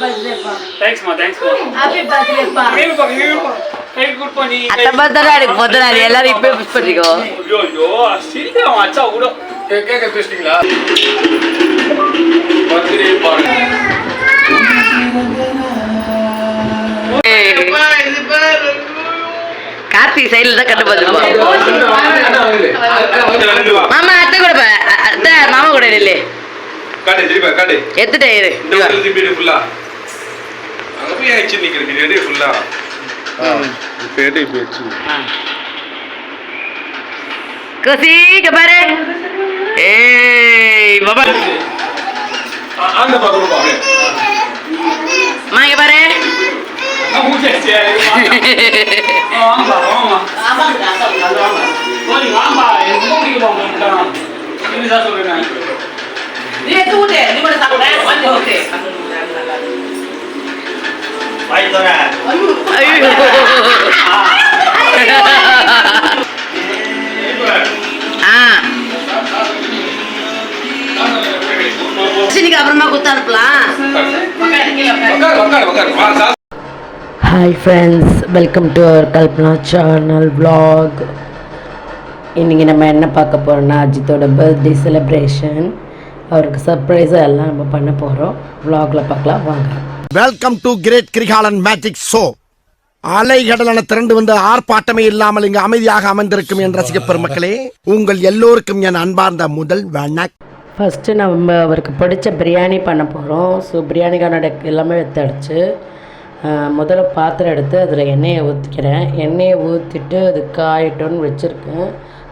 Thanks மா happy birthday பா கை good பண்ணி அத்த பர்த்டே எனக்கு போதனால எல்லாரும் இப்பவே விஷ் பண்ணிக்கோ ஐயோ சரியா மச்சா கூட கேக்க பேசிட்டீங்களா பர்த்டே பா கார்த்தி சைடுல தான் கண்டு பாத்துப்பா மாமா அத்தை கூட அத்தை மாமா கூட இல்ல காடு திருப்பி காடு எத்துட்டே இரு இந்த திருப்பி ஃபுல்லா அங்க போய் ஆயிச்சு நிக்கிறேன் நீ ரெடி ஃபுல்லா பேடி பேச்சு கோசி கபாரே ஏய் பாபா அந்த பாத்து பாரு மாங்க பாரு மூச்சே ஆமா போய் வாமா மூடிக்கு போங்க என்ன சொல்றேன் நீ தூடே நீ மட்டும் சாப்பிடு வந்து ஓகே பை தோரா ஐயோ சினிக்கு அப்புறமா குத்த அனுப்பலாம் hi friends welcome to our Kalpana channel vlog. இன்றைக்கி நம்ம என்ன பார்க்க போகிறோம்னா அஜித்தோட பர்த்டே செலிப்ரேஷன். அவருக்கு சர்ப்ரைஸாக எல்லாம் நம்ம பண்ண போகிறோம். vlogல பார்க்கலாம் வாங்க. Welcome to great Kirikalan magic show. அலைகடலான திரண்டு வந்து ஆர்ப்பாட்டமே இல்லாமல் இங்கு அமைதியாக அமர்ந்திருக்கும் என் ரசிக பெருமக்களே, உங்கள் எல்லோருக்கும் என் அன்பார்ந்த முதல் வணக்கம். ஃபஸ்ட்டு நம்ம அவருக்கு பிடிச்ச பிரியாணி பண்ண போகிறோம். ஸோ பிரியாணிக்கான எல்லாமே எடுத்து முதல்ல பாத்திரம் எடுத்து அதில் எண்ணெயை ஊற்றிக்கிறேன். எண்ணெயை ஊற்றிட்டு அது காயட்டோன்னு வச்சுருக்கேன்.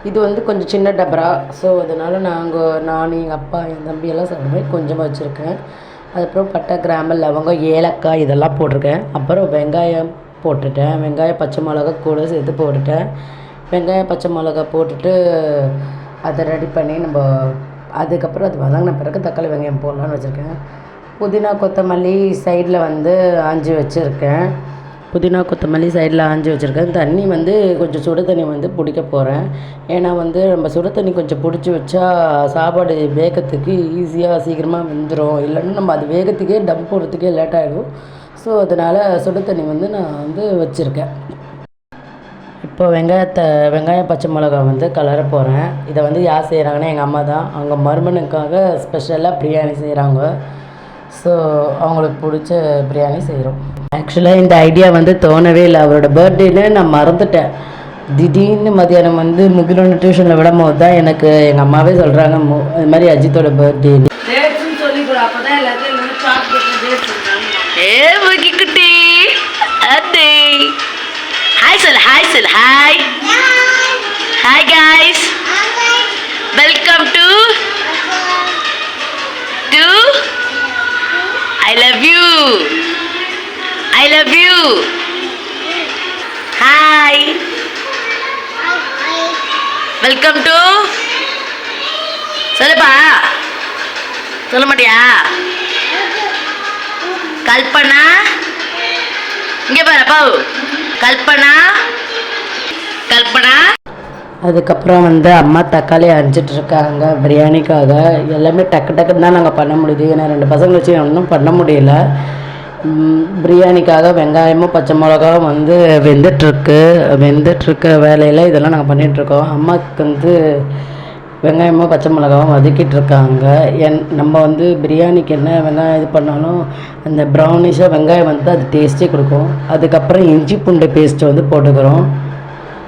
இது வந்து கொஞ்சம் சின்ன டபரா. ஸோ அதனால் நான் எங்கள் அப்பா என் தம்பி எல்லாம் சாப்பிட்ற மாதிரி கொஞ்சமாக வச்சுருக்கேன். அதுக்கப்புறம் பட்டை கிராம்பு லவங்கம் ஏலக்காய் இதெல்லாம் போட்டிருக்கேன். அப்புறம் வெங்காயம் போட்டுட்டேன். வெங்காயம் பச்சை மிளகா கூட சேர்த்து போட்டுட்டேன். வெங்காயம் பச்சை மிளகா போட்டுட்டு அதை ரெடி பண்ணி நம்ம அதுக்கப்புறம் அது வதங்கின பிறகு தக்காளி வெங்காயம் போடலான்னு வச்சுருக்கேன். புதினா கொத்தமல்லி சைடில் வந்து ஆஞ்சி வச்சுருக்கேன். புதினா கொத்தமல்லி சைடில் ஆஞ்சி வச்சுருக்கேன். தண்ணி வந்து கொஞ்சம் சுடு தண்ணி வந்து பிடிக்க போகிறேன். ஏன்னா வந்து நம்ம சுடு தண்ணி கொஞ்சம் பிடிச்சி வச்சா சாப்பாடு வேகத்துக்கு ஈஸியாக சீக்கிரமாக வெந்துடும். இல்லைன்னா நம்ம அது வேகத்துக்கே டம் போடுறதுக்கே லேட் ஆகிடும். ஸோ அதனால் சுடு தண்ணி வந்து நான் வந்து வச்சுருக்கேன். இப்போ வெங்காயம் பச்சை மிளகா வந்து கலர போகிறேன். இதை வந்து யார் செய்கிறாங்கன்னா எங்கள் அம்மா தான். அவங்க மருமனுக்காக ஸ்பெஷலாக பிரியாணி செய்கிறாங்க. ஸோ அவங்களுக்கு பிடிச்ச பிரியாணி செய்கிறோம். ஆக்சுவலாக இந்த ஐடியா வந்து தோணவே இல்லை. அவரோட பர்த்டேன்னு நான் மறந்துட்டேன். திடீர்னு மதியானம் வந்து முகிலோன்னு டியூஷனில் விடும் போது தான் எனக்கு எங்கள் அம்மாவே சொல்கிறாங்க இது மாதிரி அஜித்தோட பர்த்டே. ஏ முகிக்குட்டி அடே ஹாய் சொல் hi hi guys, welcome to I love you hi welcome to சொல்லுப்பா சொல்ல மாட்டியா கல்பனா இங்கே பாருப்பா கல்பனா. அதுக்கப்புறம் வந்து அம்மா தக்காளி அரைச்சிட்ருக்காங்க பிரியாணிக்காக. எல்லாமே டக்குன்னு தான் நாங்கள் பண்ண முடியுது. ஏன்னா 2 பசங்களை வச்சு ஒன்றும் பண்ண முடியல. பிரியாணிக்காக வெங்காயமும் பச்சை மிளகாவும் வந்து வெந்துட்டுருக்க வேலையில் இதெல்லாம் நாங்கள் பண்ணிகிட்ருக்கோம். அம்மாவுக்கு வந்து வெங்காயமும் பச்சை மிளகாவும் வதக்கிட்டுருக்காங்க. நம்ம வந்து பிரியாணிக்கு என்ன வெங்காயம் இது பண்ணாலும் அந்த ப்ரௌனிஷாக வெங்காயம் வந்து அது டேஸ்ட்டே கொடுக்கும். அதுக்கப்புறம் இஞ்சி பூண்டு பேஸ்ட்டு வந்து போட்டுக்கிறோம்.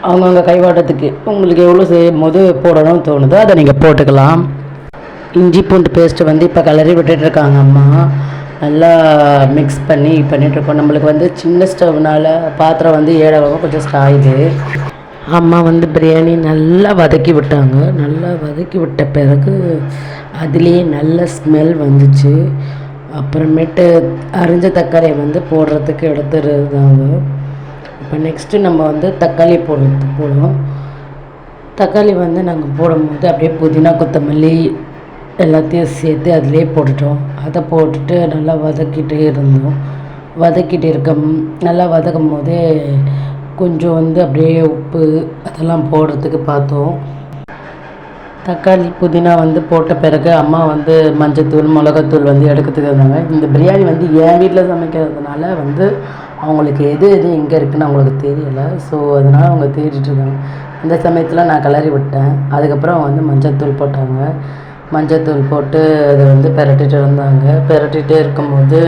அவங்கவுங்க கைவாட்டத்துக்கு உங்களுக்கு எவ்வளோ செய்யும் போது போடணும்னு தோணுதோ அதை நீங்கள் போட்டுக்கலாம். இஞ்சி பூண்டு பேஸ்ட்டு வந்து இப்போ கிளறி விட்டுட்டுருக்காங்க அம்மா. நல்லா மிக்ஸ் பண்ணிகிட்ருக்கோம். நம்மளுக்கு வந்து சின்ன ஸ்டவ்னால் பாத்திரம் வந்து ஏழாவும் கொஞ்சம் ஸ்டாயுது. அம்மா வந்து பிரியாணி நல்லா வதக்கி விட்டாங்க. நல்லா வதக்கி விட்ட பிறகு அதுலேயே நல்ல ஸ்மெல் வந்துச்சு. அப்புறமேட்டு அரிஞ்ச தக்காளியை வந்து போடுறதுக்கு எடுத்துருந்தாங்க. இப்போ நெக்ஸ்ட்டு நம்ம வந்து தக்காளி போடுவோம். தக்காளி வந்து நாங்கள் போடும்போது அப்படியே புதினா கொத்தமல்லி எல்லாத்தையும் சேர்த்து அதிலே போட்டுட்டோம். அதை போட்டுட்டு நல்லா நல்லா வதக்கும் போதே கொஞ்சம் வந்து அப்படியே உப்பு அதெல்லாம் போடுறதுக்கு பார்த்தோம். தக்காளி புதினா வந்து போட்ட பிறகு அம்மா வந்து மஞ்சத்தூள் மிளகாத்தூள் வந்து எடுக்கிறதுக்கு இருந்தாங்க. இந்த பிரியாணி வந்து என் வீட்டில் சமைக்கிறதுனால வந்து அவங்களுக்கு எது எங்கே இருக்குதுன்னு அவங்களுக்கு தெரியலை. ஸோ அதனால் அவங்க தேடிட்டு இருந்தாங்க. அந்த சமயத்தில் நான் கிளறி விட்டேன். அதுக்கப்புறம் வந்து மஞ்சத்தூள் போட்டாங்க. மஞ்சத்தூள் போட்டு அதை வந்து பிரட்டிட்டு இருந்தாங்க. பிரட்டிகிட்டே இருக்கும்போது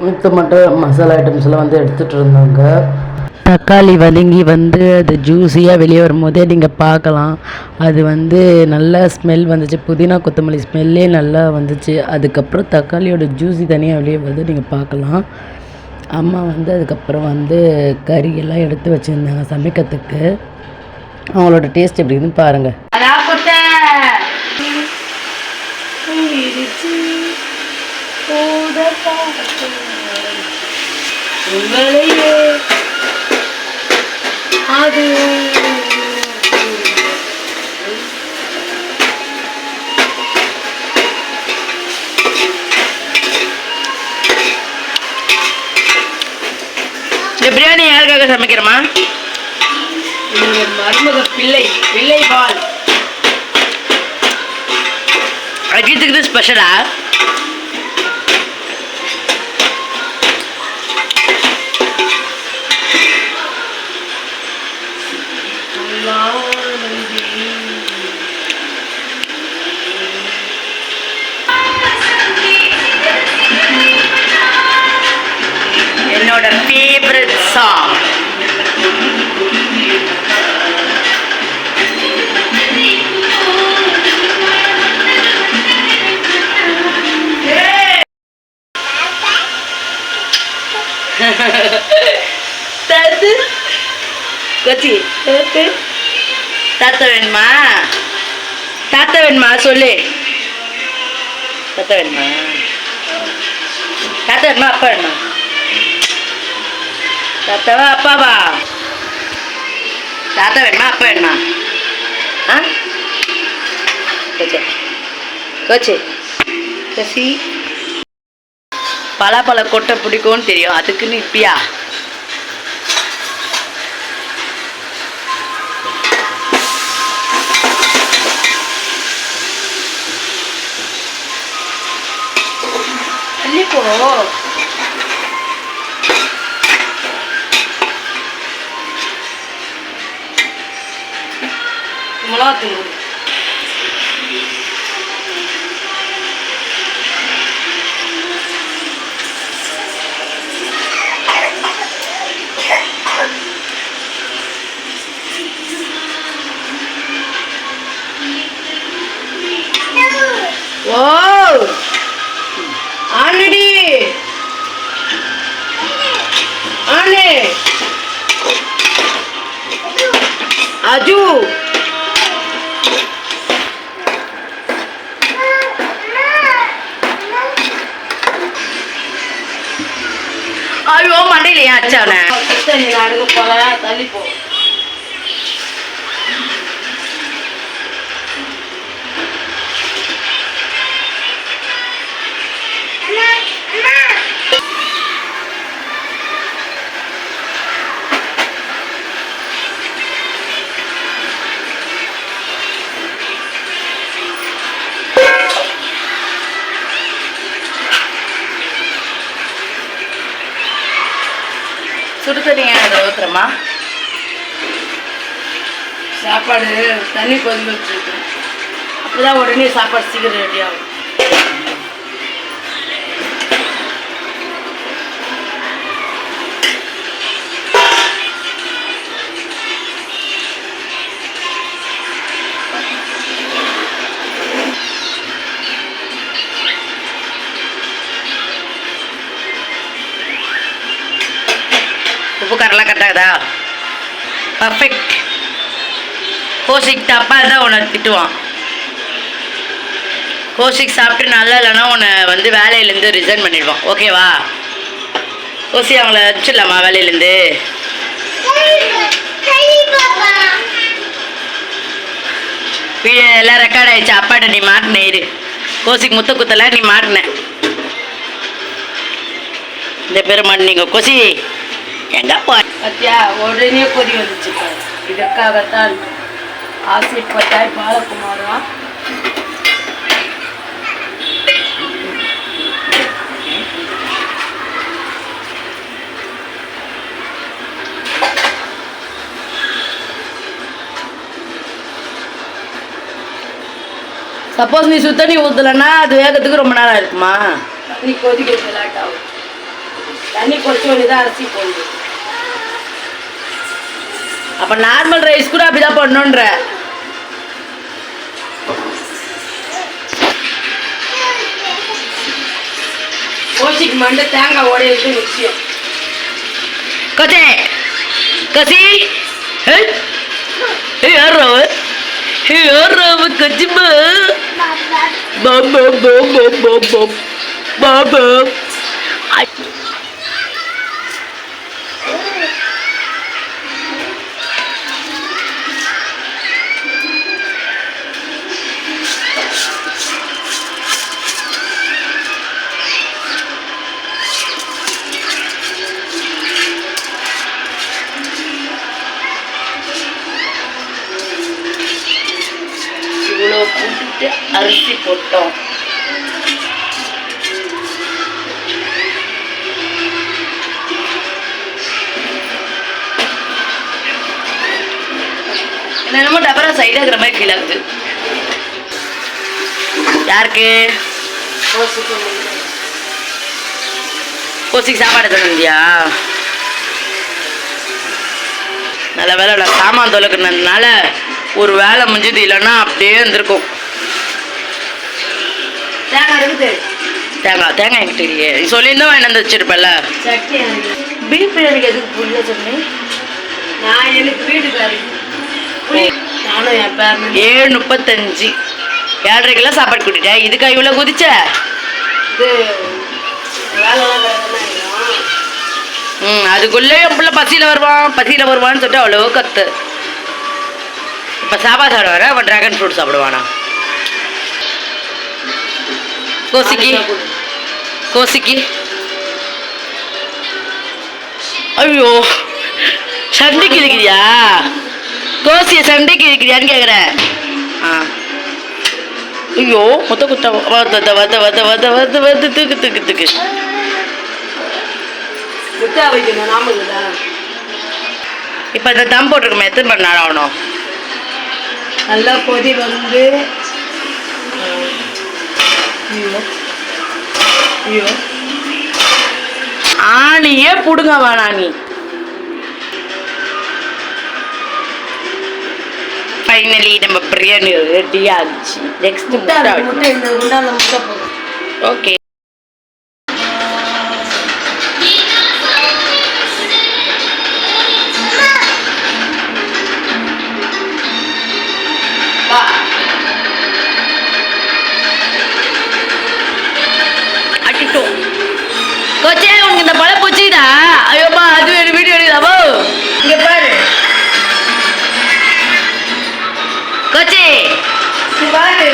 மித்த மட்டும் மசாலா ஐட்டம்ஸ்லாம் வந்து எடுத்துகிட்டு இருந்தாங்க. தக்காளி வதங்கி வந்து அது ஜூஸியாக வெளியே வரும்போதே நீங்கள் பார்க்கலாம். அது வந்து நல்லா ஸ்மெல் வந்துச்சு. புதினா கொத்தமல்லி ஸ்மெல்லே நல்லா வந்துச்சு. அதுக்கப்புறம் தக்காளியோட ஜூஸி தனியாக வெளியே வருது நீங்கள் பார்க்கலாம். அம்மா வந்து அதுக்கப்புறம் வந்து கறியெல்லாம் எடுத்து வச்சுருந்தாங்க சமைக்கிறதுக்கு. அவங்களோட டேஸ்ட் எப்படி இருக்குன்னு பாருங்கள். இந்த பிரியாணி யாருக்காக சமைக்கிறோமா? மருமக பிள்ளை பால் அஜித்துக்கு ஸ்பெஷலா? என்னோட ஃபேவரட் சாங். தத்து கொச்சி தத்து தாத்தா வேணுமா? தாத்தா வேணுமா சொல்லு. தாத்தா வேணுமா? தாத்தா வேணுமா? அப்பா வேணுமா? தாத்தாவா அப்பாவா? தாத்தா வேணுமா அப்பா வேணுமா? ஆ கொச்சி கொச்சி கசி பலாப்பழ கொட்டை பிடிக்கும்னு தெரியும். அதுக்குன்னு இப்பயா தள்ளிப்போ. மிளகாத்தூள் ஆல்ரெடி அஜு ஐயோ மண்டையில ஏன் அச்சானே நீ அடுக்க போல தள்ளி போ. சுடு தண்ணி அதை ஊற்றுறமா? சாப்பாடு தண்ணி கொதிக்க வச்சுருக்கேன். அப்போதான் உடனே சாப்பாடு சீக்கிரம் ரெடி ஆகும். உப்பு காரெல்லாம் கரெக்டாகுதா? பர்ஃபெக்ட். கோஷிக் தப்பா தான் உன்னை திட்டுவான். கோஷிக் சாப்பிட்டு நல்லா இல்லைன்னா உன்னை வந்து வேலையிலேருந்து ரிசைன் பண்ணிடுவான். ஓகேவா? கோசி அவங்கள அனுப்பிச்சிடலாமா வேலையிலேருந்து? வீடு எல்லாம் ரெக்கார்ட் ஆயிடுச்சு. அப்பாட்ட நீ மாட்டின இரு. கோசிக்கு முத்த குத்தல நீ மாட்டின. இந்த பெருமான் நீங்கள் கோசி எங்க போ பத்தியா உடனே கொதி வந்துச்சு. இதுக்காகத்தான் ஆசிப் பட்டாய் பாலகுமாரா. சப்போஸ் நீ சுத்தண்ணி ஊற்றலைன்னா அது வேகத்துக்கு ரொம்ப நேரம் இருக்குமா? தண்ணி கொதிக்கிறது லேட் ஆகும். தண்ணி கொதிச்ச வேண்டிய தான் அரிசி போடுது. அப்போ நார்மல் ரைஸ் கூட அப்படிதான் பண்ணணுன்ற. கோச்சிக்கு மண்டை தேங்காய் உடையிறது விஷயம். கச்சே கசி யாராவ யாராவ கச்சிமா பாபா பாபா பாபா பாபா. இவ்வளோ போட்டுட்டு அரிசி போட்டோம். என்னமோ டபரா சைடாக இருக்கிற மாதிரி ஃபீல் ஆகுது. யாருக்கு? கோசிக்கு சாப்பாடு தந்துந்தியா? நல்ல வேலை சாமான் தொலைக்கிறதுனால ஒரு வேலை முடிஞ்சது, இல்லைன்னா அப்படியே இருந்திருக்கும். தேங்காய் இருக்குது. தேங்காய் என்கிட்ட இல்லையே. நீ சொல்லியிருந்தா வாங்கி வந்து வச்சிருப்பல. பீஃப் பிரியாணிக்கு எதுக்கு புரியல சொன்னேன்? நான் எனக்கு வீட்டுக்காரி நானும் என் பேர் 7:35 7:30 சாப்பாடு கூட்டிட்டேன். இதுக்கா இவ்வளோ குதிச்ச? இது வேலைலாம் அதுக்குள்ளே என் பிள்ளை பசியில் வருவான்னு சொல்லிட்டு அவ்வளோ கத்து. இப்போ சாப்பாடு சாப்பிட வர அவன் ட்ராகன் ஃப்ரூட் சாப்பிடுவானா? கோசிக்கு ஐயோ சண்டைக்கு இருக்கிறியா? கோசியை சண்டைக்கு இருக்கிறியான்னு கேட்குறேன். ஐயோ மொத்த குத்த தூக்கு குத்தா வைக்கணும். நாம இப்போ இந்த தம் போட்டிருக்கோம். எத்தனை மணி நேரம் ஆகணும்? நல்லா கொதி வந்து ஆணியே புடுங்க வேணா நீ. ஃபைனலி நம்ம பிரியாணி ரெடி ஆகிடுச்சு. நெக்ஸ்ட் முட்டை ஓகே. கோச்சே உனக்கு இந்த பழம் பூச்சிதா? ஐயோப்பா அது ஒரு வீடியோ எடுக்கலாமோ? இங்க பாரு கோச்சே பாரு.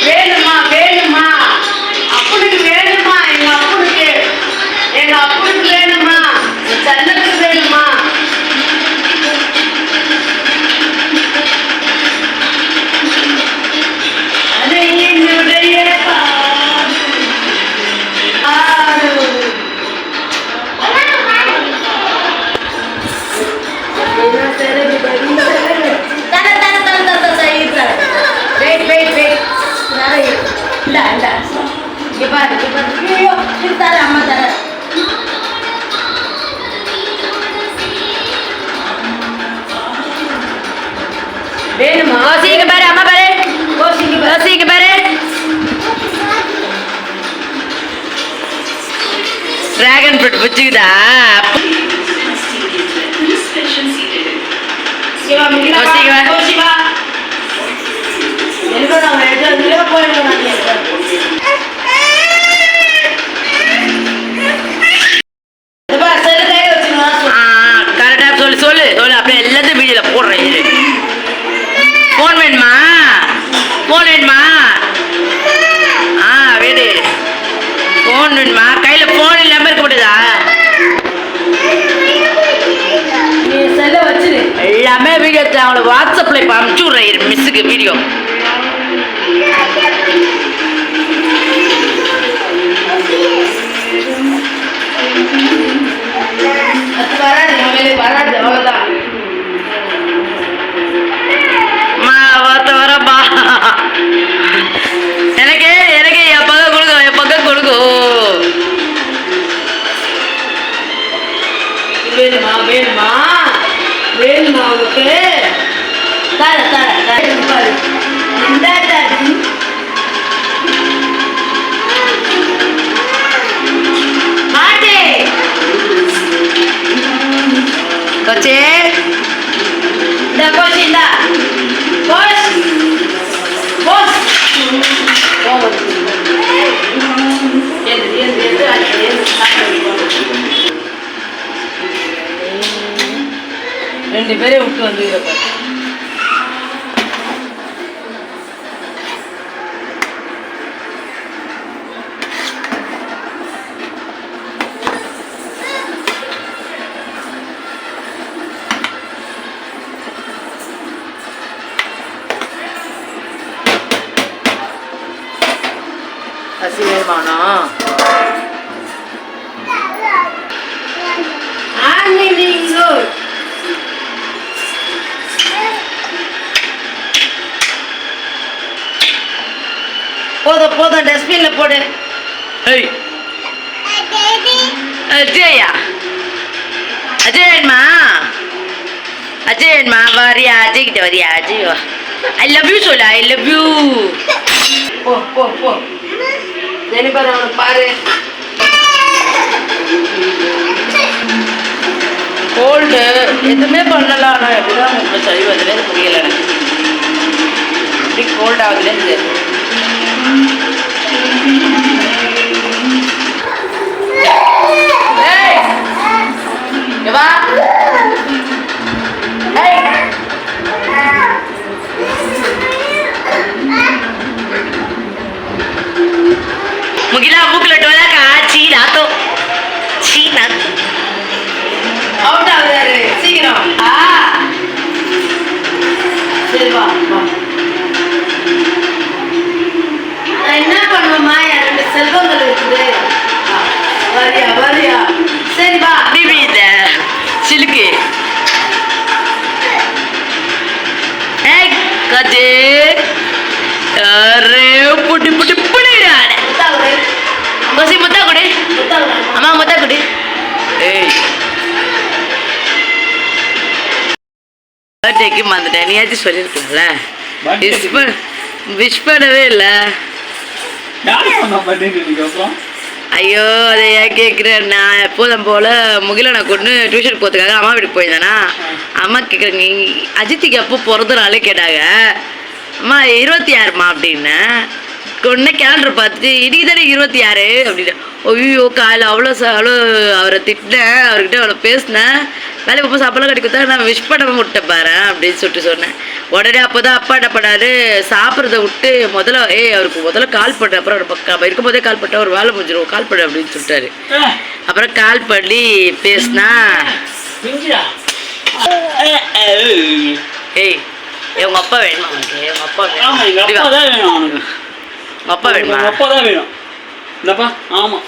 வேணுமா வேணுமா அப்பனுக்கு வேணுமா? எங்க அப்பனுக்கு வேணுமா? தன்னுக்கு வேணுமா? வேணுமா? கோசிங்க பாரு, அம்மா பாரு, கோசிங்க பாரு. டிராகன் ஃப்ரூட் பிடிச்சிக்குதா? கரெக்டாக சொல்லு அப்படியே எல்லாத்தையும் வீடியோவில் போடுறேன். ஃபோன் வேணுமா? வீடு அவளை வாட்ஸ்அப்பில் இப்போ அனுப்பிச்சி விட்றேன் மிஸ்ஸுக்கு வீடியோ. வராது அவ்வளோதான். வரப்பா எனக்கு எனக்கு என் பக்கம் கொடுக்கும், என் பக்கம் கொடுக்கும். வேணுமா வேணுமா வேணுமா உனக்கு? தர தர தர மாட்டே கொச்சே. இந்த கோஷ் இந்தா கோஷ் கோஷ் ரெண்டு பேரே விட்டு வந்து அசிங்கமானா போதும் போதும் டஸ்ட்பின்ல போடு. அஜயா அஜயன்மா அஜயன்மா வரியா? அஜய் கிட்ட வரியா? அஜய் ஐ லவ் யூ சொல்ல. I love you. போ போ போ ஜெனிபர் அவனுக்கு பாரு. கோல்டு எதுவுமே பண்ணலாம். ஆனால் எப்படிதான் உங்களுக்கு சளி வந்ததுலேருந்து புரியல எனக்கு. எப்படி கோல்டு ஆகுதுலேருந்து வா. मुगिला मुकला टोला का ची नातो ची नात आउट आ गया रे सीக்கிரம் சரி வா வா. நான் என்ன பண்ணுவேமா? எனக்கு செல்வங்கள் இருக்குது. வரியா வரியா? சரி வா. பிபி இந்த சிலுக்கு ஏய் கஜே அரே புடி புடி புடிடா. கோசி முத்தா கொடு. அம்மா முத்தா கொடு. ஏய் பர்த்டேக்கு வந்துட்டேன். நீயாச்சும் சொல்லியிருக்கீங்களா? விஷ் பண்ணவே இல்லை. ஐயோ அதை ஏன் கேட்குறேன்? நான் எப்போதும் போல் முகிலனை கொண்டு டியூஷன் போகிறதுக்காக அம்மா வீட்டுக்கு போயிருந்தேனா, அம்மா கேட்குறேன் நீ அஜித்துக்கு எப்போ பிறந்த நாளே கேட்டாங்க. அம்மா 26மா அப்படின்னு கொண்டு கேலண்டர் பார்த்துட்டு இன்றைக்கி தானே 26 அப்படின்னு. ஐயோ காலையில் அவ்வளோ அவரை திட்டினேன், அவர்கிட்ட அவ்வளோ பேசினேன். வேலைக்கு போய் சாப்பாடுலாம் கட்டி கொடுத்தா நான் விஷ் பண்ண விட்டேன் பாரு அப்படின்னு சொல்லிட்டு சொன்னேன். உடனே அப்போ தான் அப்பா என்ன பண்ணாரு, சாப்பிட்றத விட்டு அவருக்கு முதல்ல கால் பண்ண, அப்புறம் இருக்கும் போதே கால் பண்ணிட்டா ஒரு வேலை முடிஞ்சிடும், கால் பண்ணு அப்படின்னு சொல்லிட்டாரு. அப்புறம் கால் பண்ணி பேசினா ஏய் உங்க அப்பா வேணுமா உனக்கு? உங்க அப்பா வேணும். உங்க அப்பா வேணுமா? அப்பா தான் வேணும். இல்லப்பா ஆமா.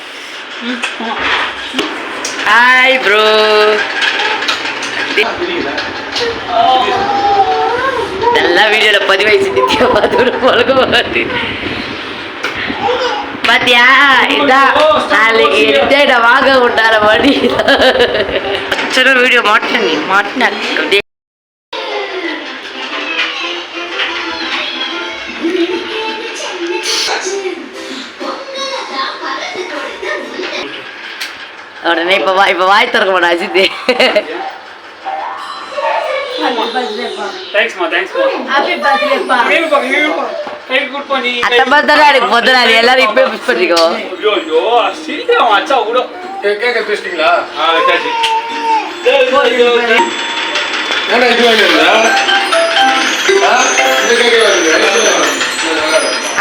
Hi bro. நல்லா வீடியோல பதிவாயிடுச்சு. நித்யா பார்த்து பழக மாட்டி பாத்தியா? இதான் நாளைக்கு நித்யா வாங்க விட்டார மாட்டி வீடியோ மாட்டின நீ மாட்டின. உடனே இப்போ வாய் திறக்க மாட்டேன் அஜித். அத்தை பர்த்டே எனக்கு முதல் நாள் எல்லாரும் இப்போ விஷ் பண்ணிக்கோ.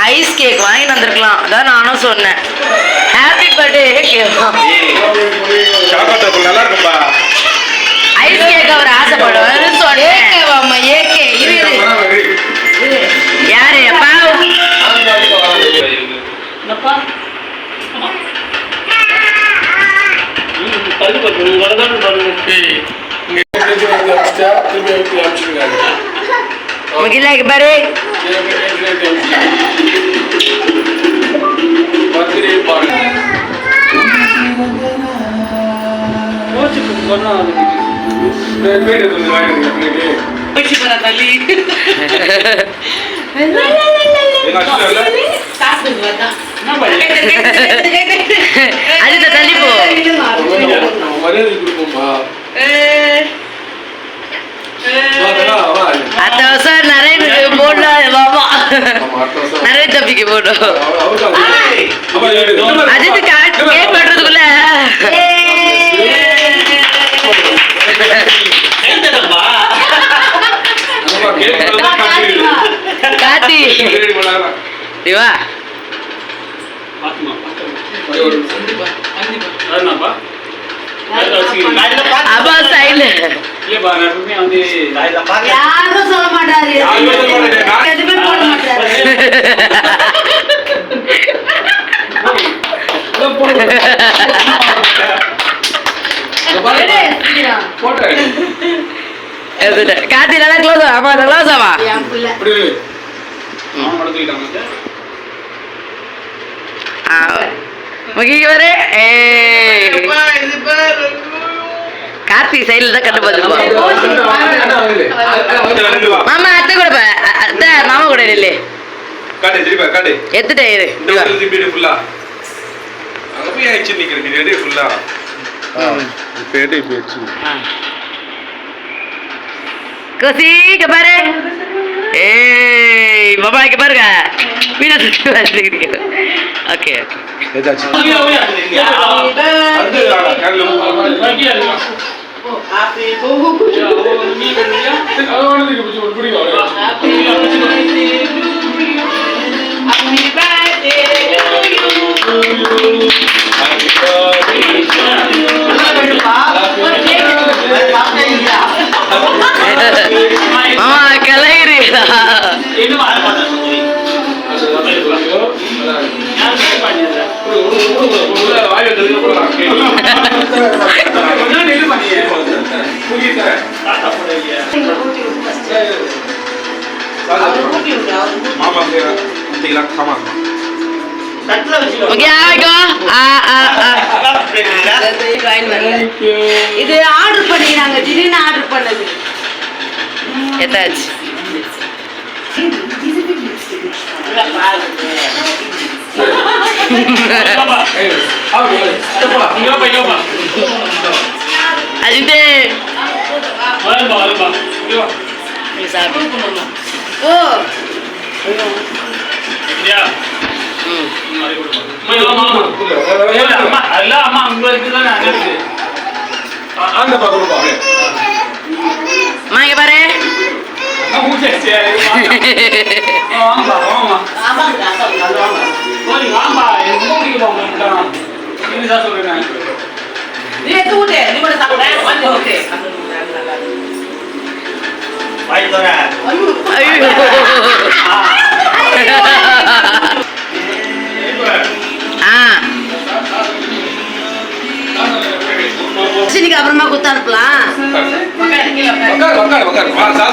ஐஸ் கேக் வாங்கிட்டு வந்திருக்கலாம், அதான் நானும் சொன்னேன். Happy birthday. நல்லா இருக்கும்பா ஐஸ் கேக் அவர் ஆசைப்படுவாருன்னு சொன்னேன். AK Magila ke bare. Ada tak tali po? Atau saya narai bodoh bapa. Narai tapi ke bodoh. Ada tu kan? Game bodoh tu lah. Kati. Dewa. Abang style. யாரும் சொல்ல மாட்டாரு எதுவுமே போட மாட்டாரு Kati nada close apa ada close apa? என் பிள்ளை Mungkin gimana? Kati side dah kena baju bang. Mama atte kuda ba? Atte mama kuda nille. Kade jadi ba kade. Ettu deh ini. Dua kali beda fulla. Apa yang cincin ni kerja dia fulla. Beda beda. Kosi kemana? Mama kemana ga? Bila tu balik ni. Okay. Ada cincin. Ada kalau Happy birthday. Mama kalahiri. Mama dia tidak sama. Okay, go. இது order பண்ணினாங்க திடீர்னு order பண்ணது எதாச்சு அஜித்தே ஓ Anda bagus banget. Mai ke bare? நீ எது ஊட்டே நீ கூட சாப்பிடு வந்து ஓகே Ayo. சீனிக்கு அப்புறமா குத்த அனுப்பலாம் Bakar. Wah,